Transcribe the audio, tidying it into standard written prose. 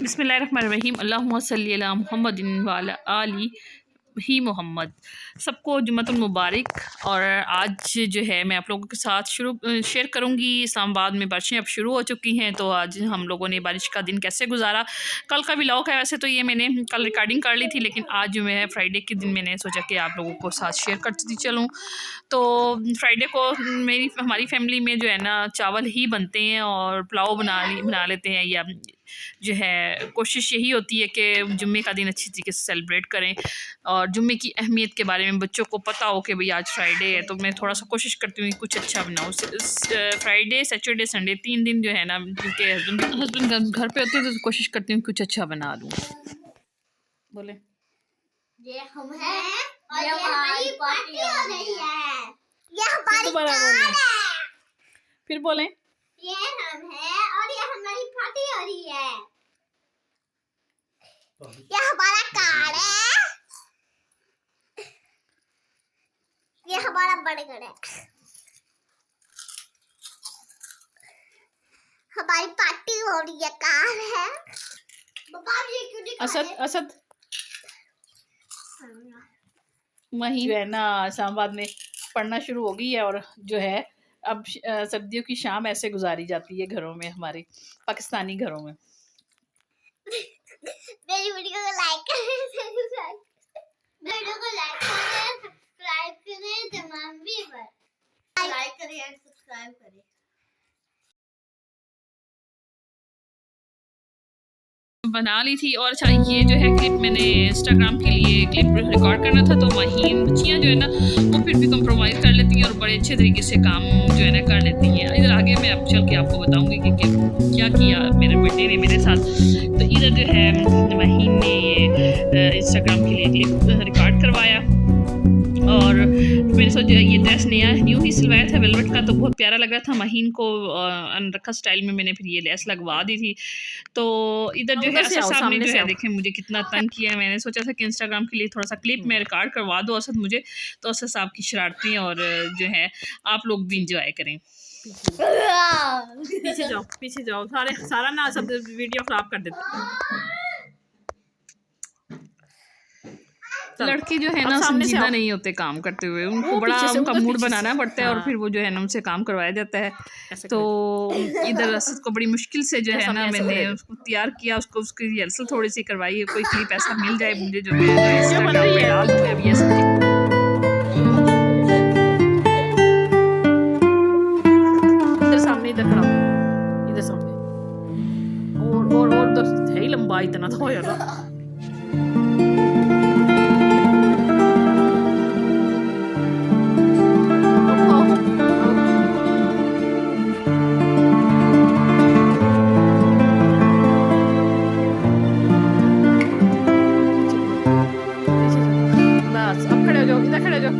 बिस्मिल्लाहिर्रहमानिर्रहीम अल्लाहुम्मा सल्ली अला मुहम्मदिन व अला आलि ही मोहम्मद। सबको जुम्मतुल मुबारक। और आज जो है मैं आप लोगों के साथ शेयर करूंगी। इस्लामाबाद में बारिशें अब शुरू हो चुकी हैं, तो आज हम लोगों ने बारिश का दिन कैसे गुजारा। कल का व्लॉग है, वैसे तो ये मैंने कल रिकॉर्डिंग कर ली थी, लेकिन आज जो है फ्राइडे के दिन मैंने सोचा कि आप लोगों को साथ शेयर करती चलूँ। तो फ्राइडे को हमारी फैमिली में जो है ना चावल ही बनते हैं और पुलाव बना लेते हैं, या जो है कोशिश यही होती है कि जुम्मे का दिन अच्छी तरीके से सेलिब्रेट करें और जुम्मे की अहमियत के बारे में बच्चों को पता हो कि भाई आज फ्राइडे है। तो मैं थोड़ा सा कोशिश करती हूँ कुछ अच्छा बनाऊँ। फ्राइडे, सैटरडे, संडे 3 दिन जो है ना, क्योंकि हस्बैंड घर पे होते हैं, तो कोशिश करती हूँ कुछ अच्छा बना दूँ। बोले ये हम हैं और ये हमारी पार्टी हो रही है। ये हमारी कार है। फिर बोलें ये हम हैं और ये हमारी पार्टी हो रही है। ये हमारा कार है। ये हमारा बर्गर है। हमारी पार्टी हो रही है, कार है। पापा ये क्यों नहीं खा रहे? असद वहीं जो है ना इस्लामाबाद में पढ़ना शुरू हो गई है, और जो है अब सर्दियों की शाम ऐसे गुजारी जाती है घरों में, हमारे पाकिस्तानी घरों में। मेरी वीडियो को लाइक करें, वीडियो को लाइक करें, सब्सक्राइब करें, तमाम व्यूअर लाइक करें और सब्सक्राइब करें। बना ली थी। और अच्छा, ये जो है क्लिप मैंने इंस्टाग्राम के लिए क्लिप रिकॉर्ड करना था, तो वहीं बच्चियाँ जो है ना वो फिर भी कंप्रोमाइज़ कर लेती हैं और बड़े अच्छे तरीके से काम जो है ना कर लेती हैं। इधर आगे मैं अब चल के आपको बताऊंगी कि क्या किया मेरे बेटे ने मेरे साथ। तो इधर जो है वहीं ने ये इंस्टाग्राम के लिए क्लिप रिकॉर्ड करवाया, और मैंने सोचा ये ड्रेस न्यू ही सिलवाया था वेलवेट का, तो बहुत प्यारा लग रहा था। महीन को अनरखा स्टाइल में मैंने फिर ये लेस लगवा दी थी। तो इधर जो है सामने जो है देखें मुझे कितना तंग किया। मैंने सोचा था कि इंस्टाग्राम के लिए थोड़ा सा क्लिप में रिकॉर्ड करवा दो असद मुझे, तो असद साहब की शरारतें और जो है आप लोग भी इंजॉय करें। पीछे जाओ सारा ना सब वीडियो खराब कर देते हैं। लड़की जो है ना संजीदा नहीं होते काम करते हुए, उनको बड़ा उनका मूड बनाना पड़ता है, और फिर वो जो है ना उनसे काम करवाया जाता है। तो इधर असद को बड़ी मुश्किल से जो है ना मैंने उसको तैयार किया, उसकी रिहर्सल थोड़ी सी करवाई। कोई क्लिप ऐसा मिल जाए मुझे जो मैं इंस्टाग्राम पे डाल दूँ। अब ये सब इधर खड़ा, इधर सामने और है ही लंबा इतना तो हो जाता। बस अब खड़े हो जाओ, इधर खड़े हो जाओ।